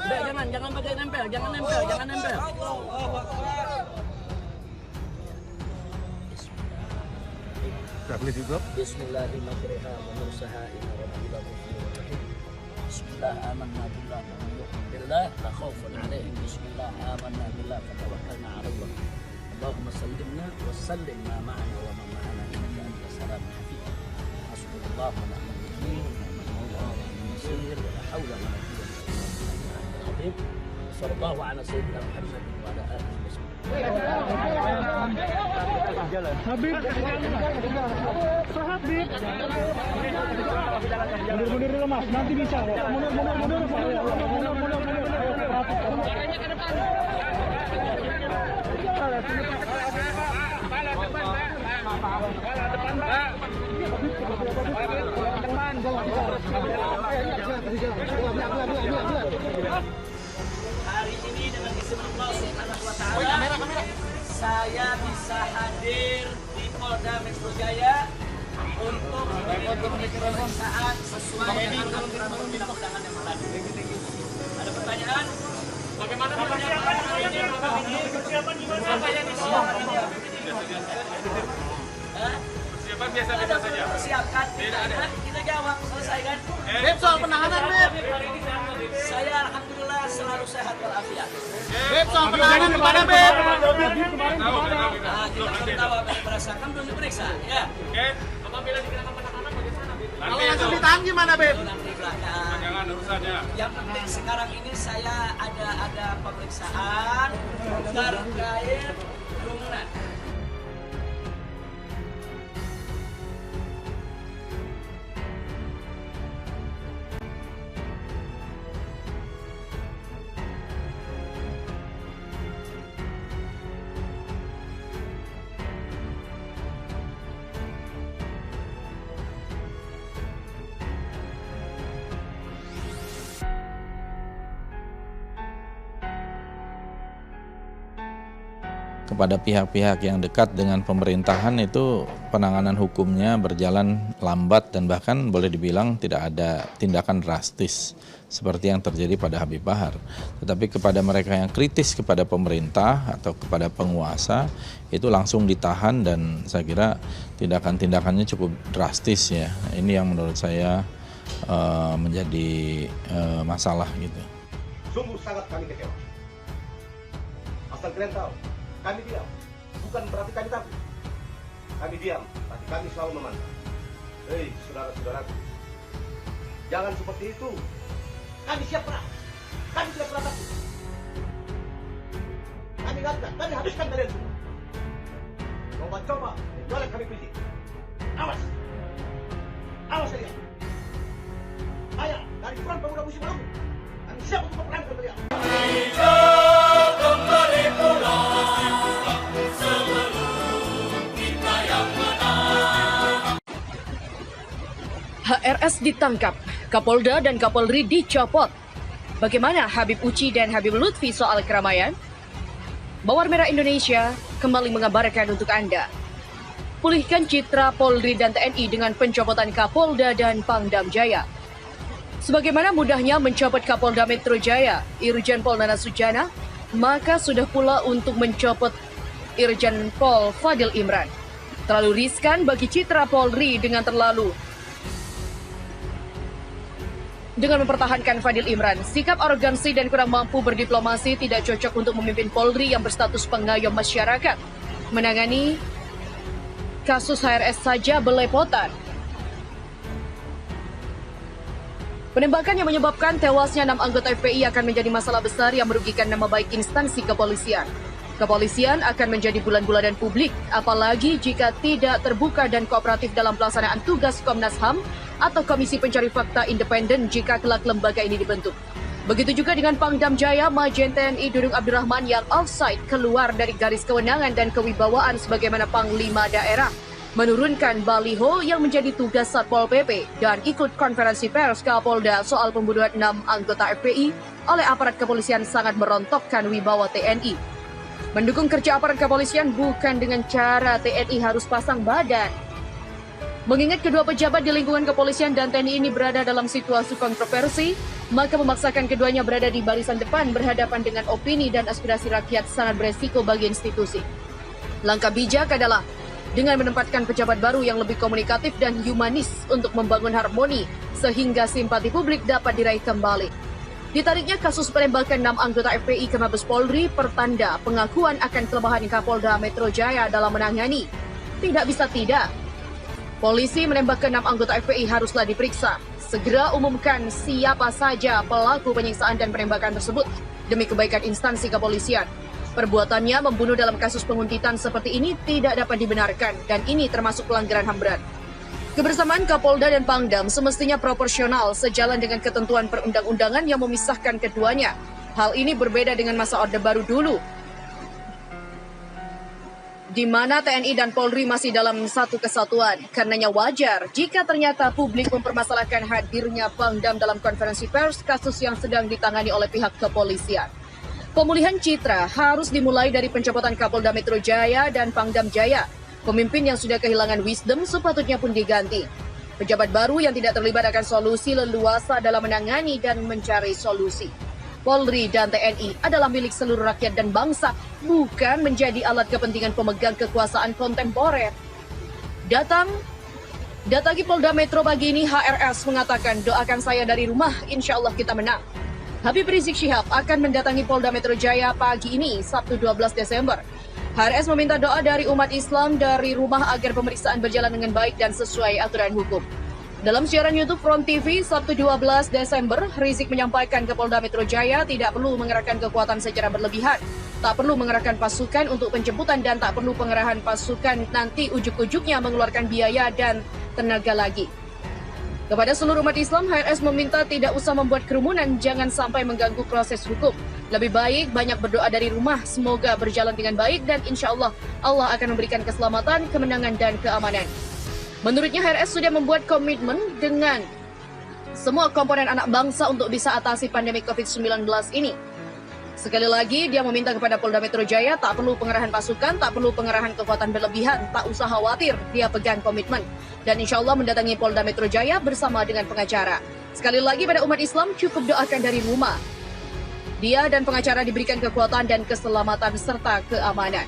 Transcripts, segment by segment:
jangan pakai nempel, jangan nempel. Bismillahirrahmanirrahim. Bismillah amanna billah wa billah la khaufun alaihim. Bismillah amanna billah wa tawakkalna 'ala Allah. Allahumma sallimna wa sallim ma ma'ana wa man ma'ana innaka antas salamul hafiz. Hasbunallahu wa ni'mal wakeel. Wa la hawla wa la quwwata illa billah. Sallallahu ala sayyidina Muhammad wa ala alihi wa sahbihi. Habib. Mundur dulu Mas, nanti bisa. Mundur. Caranya ke depan. Hari ini dengan izin Allah Subhanahu wa taala saya bisa hadir di Polda Metro Jaya untuk mengikuti pemeriksaan sesuai dengan aturan perundang-undangan yang berlaku. Ada pertanyaan? Bagaimana persiapan ini? Apa yang disiapkan ini? Persiapan biasa-biasa saja. Persiapkan, kita jawab, selesai kan? Beb, soal penahanan, Beb. Saya alhamdulillah selalu sehat walafiat. Beb, soal penahanan gimana, Beb? Kita belum tahu apa yang merasakan, belum diperiksa, ya. Oke, apabila dikenakan penahanan bagaimana, Beb? Kalau langsung ditahan gimana, Beb? Nanti belakang. Jangan urusannya. Yang penting sekarang ini saya ada pemeriksaan terkait kerumunan. Kepada pihak-pihak yang dekat dengan pemerintahan itu penanganan hukumnya berjalan lambat dan bahkan boleh dibilang tidak ada tindakan drastis seperti yang terjadi pada Habib Bahar. Tetapi kepada mereka yang kritis kepada pemerintah atau kepada penguasa itu langsung ditahan dan saya kira tindakan-tindakannya cukup drastis ya. Ini yang menurut saya menjadi masalah gitu. Sungguh sangat kami kecewa. Asal kalian tahu, kami diam, bukan berarti kami takut. Kami diam, tapi kami selalu memantau. Hei, saudara-saudaraku, jangan seperti itu. Kami siap perang. Kami tidak pernah takut. Kami gagal, kami habiskan kalian semua. Coba-coba, boleh kami pilih. Awas, awas kalian. Ayah, dari front pemuda musim lalu, kami siap untuk berperang dengan beliau. HRS ditangkap, Kapolda dan Kapolri dicopot. Bagaimana Habib Uci dan Habib Lutfi soal keramaian? Mawar Merah Indonesia kembali mengabarkan untuk Anda. Pulihkan citra Polri dan TNI dengan pencopotan Kapolda dan Pangdam Jaya. Sebagaimana mudahnya mencopot Kapolda Metro Jaya, Irjen Pol Nana Sujana, maka sudah pula untuk mencopot Irjen Pol Fadil Imran. Terlalu riskan bagi citra Polri dengan mempertahankan Fadil Imran. Sikap arogansi dan kurang mampu berdiplomasi tidak cocok untuk memimpin Polri yang berstatus pengayom masyarakat. Menangani kasus HRS saja belepotan. Penembakan yang menyebabkan tewasnya 6 anggota FPI akan menjadi masalah besar yang merugikan nama baik instansi kepolisian. Kepolisian akan menjadi bulan-bulanan publik, apalagi jika tidak terbuka dan kooperatif dalam pelaksanaan tugas Komnas HAM atau Komisi Pencari Fakta Independen jika kelak lembaga ini dibentuk. Begitu juga dengan Pangdam Jaya, Majen TNI Dudung Abdurrahman yang offside keluar dari garis kewenangan dan kewibawaan sebagaimana Panglima Daerah, menurunkan baliho yang menjadi tugas Satpol PP dan ikut konferensi pers Kapolda soal pembunuhan 6 anggota FPI oleh aparat kepolisian sangat merontokkan wibawa TNI. Mendukung kerja aparat kepolisian bukan dengan cara TNI harus pasang badan. Mengingat kedua pejabat di lingkungan kepolisian dan TNI ini berada dalam situasi kontroversi, maka memaksakan keduanya berada di barisan depan berhadapan dengan opini dan aspirasi rakyat sangat beresiko bagi institusi. Langkah bijak adalah dengan menempatkan pejabat baru yang lebih komunikatif dan humanis untuk membangun harmoni sehingga simpati publik dapat diraih kembali. Ditariknya kasus penembakan 6 anggota FPI ke Mabes Polri pertanda pengakuan akan kelemahan Kapolda Metro Jaya dalam menangani. Tidak bisa tidak. Polisi menembakkan 6 anggota FPI haruslah diperiksa. Segera umumkan siapa saja pelaku penyiksaan dan penembakan tersebut demi kebaikan instansi kepolisian. Perbuatannya membunuh dalam kasus penguntitan seperti ini tidak dapat dibenarkan dan ini termasuk pelanggaran HAM berat. Kebersamaan Kapolda dan Pangdam semestinya proporsional sejalan dengan ketentuan perundang-undangan yang memisahkan keduanya. Hal ini berbeda dengan masa Orde Baru dulu, di mana TNI dan Polri masih dalam satu kesatuan. Karenanya wajar jika ternyata publik mempermasalahkan hadirnya Pangdam dalam konferensi pers kasus yang sedang ditangani oleh pihak kepolisian. Pemulihan citra harus dimulai dari pencopotan Kapolda Metro Jaya dan Pangdam Jaya. Pemimpin yang sudah kehilangan wisdom sepatutnya pun diganti. Pejabat baru yang tidak terlibat akan solusi leluasa dalam menangani dan mencari solusi. Polri dan TNI adalah milik seluruh rakyat dan bangsa, bukan menjadi alat kepentingan pemegang kekuasaan kontemporer. Datangi Polda Metro pagi ini, HRS mengatakan, doakan saya dari rumah, insya Allah kita menang. Habib Rizik Syihab akan mendatangi Polda Metro Jaya pagi ini, Sabtu 12 Desember. HRS meminta doa dari umat Islam dari rumah agar pemeriksaan berjalan dengan baik dan sesuai aturan hukum. Dalam siaran YouTube Front TV Sabtu 12 Desember, Rizik menyampaikan ke Polda Metro Jaya tidak perlu mengerahkan kekuatan secara berlebihan, tak perlu mengerahkan pasukan untuk penjemputan dan tak perlu pengerahan pasukan nanti ujuk-ujuknya mengeluarkan biaya dan tenaga lagi. Kepada seluruh umat Islam, HRS meminta tidak usah membuat kerumunan, jangan sampai mengganggu proses hukum. Lebih baik banyak berdoa dari rumah, semoga berjalan dengan baik dan insya Allah Allah akan memberikan keselamatan, kemenangan dan keamanan. Menurutnya HRS sudah membuat komitmen dengan semua komponen anak bangsa untuk bisa atasi pandemi COVID-19 ini. Sekali lagi dia meminta kepada Polda Metro Jaya tak perlu pengerahan pasukan, tak perlu pengerahan kekuatan berlebihan, tak usah khawatir, dia pegang komitmen. Dan insya Allah mendatangi Polda Metro Jaya bersama dengan pengacara. Sekali lagi pada umat Islam cukup doakan dari rumah. Dia dan pengacara diberikan kekuatan dan keselamatan serta keamanan.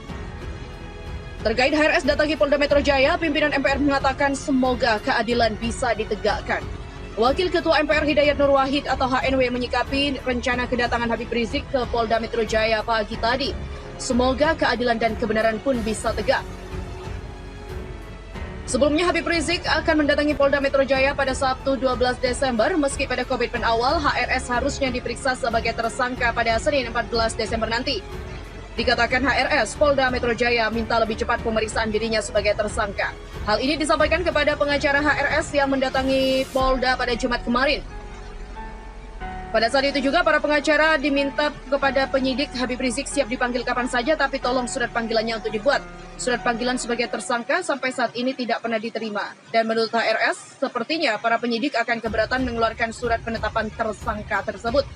Terkait HRS datangi Polda Metro Jaya, pimpinan MPR mengatakan semoga keadilan bisa ditegakkan. Wakil Ketua MPR Hidayat Nur Wahid atau HNW menyikapi rencana kedatangan Habib Rizik ke Polda Metro Jaya pagi tadi. Semoga keadilan dan kebenaran pun bisa tegak. Sebelumnya Habib Rizik akan mendatangi Polda Metro Jaya pada Sabtu 12 Desember. Meski pada komitmen awal, HRS harusnya diperiksa sebagai tersangka pada Senin 14 Desember nanti. Dikatakan HRS, Polda Metro Jaya minta lebih cepat pemeriksaan dirinya sebagai tersangka. Hal ini disampaikan kepada pengacara HRS yang mendatangi Polda pada Jumat kemarin. Pada saat itu juga para pengacara diminta kepada penyidik Habib Rizik siap dipanggil kapan saja, tapi tolong surat panggilannya untuk dibuat. Surat panggilan sebagai tersangka sampai saat ini tidak pernah diterima. Dan menurut HRS, sepertinya para penyidik akan keberatan mengeluarkan surat penetapan tersangka tersebut.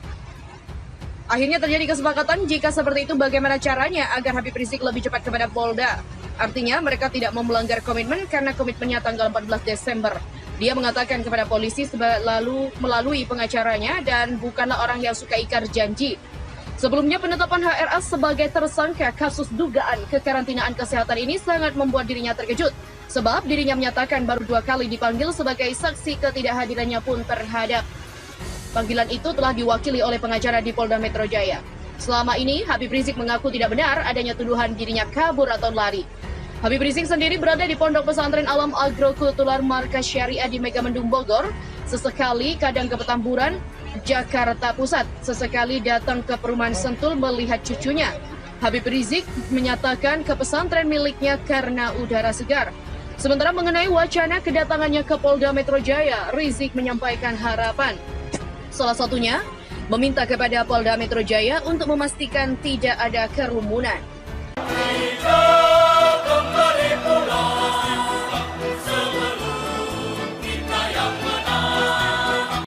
Akhirnya terjadi kesepakatan jika seperti itu bagaimana caranya agar Habib Rizik lebih cepat kepada Polda. Artinya mereka tidak mau melanggar komitmen karena komitmennya tanggal 14 Desember. Dia mengatakan kepada polisi lalu melalui pengacaranya dan bukanlah orang yang suka ikar janji. Sebelumnya penetapan HRS sebagai tersangka kasus dugaan kekarantinaan kesehatan ini sangat membuat dirinya terkejut. Sebab dirinya menyatakan baru 2 kali dipanggil sebagai saksi, ketidakhadirannya pun terhadap panggilan itu telah diwakili oleh pengacara di Polda Metro Jaya. Selama ini, Habib Rizik mengaku tidak benar adanya tuduhan dirinya kabur atau lari. Habib Rizik sendiri berada di Pondok Pesantren Alam Agrokultural Markas Syariah di Megamendung, Bogor. Sesekali kadang ke Petamburan, Jakarta Pusat. Sesekali datang ke Perumahan Sentul melihat cucunya. Habib Rizik menyatakan ke pesantren miliknya karena udara segar. Sementara mengenai wacana kedatangannya ke Polda Metro Jaya, Rizik menyampaikan harapan. Salah satunya, meminta kepada Polda Metro Jaya untuk memastikan tidak ada kerumunan.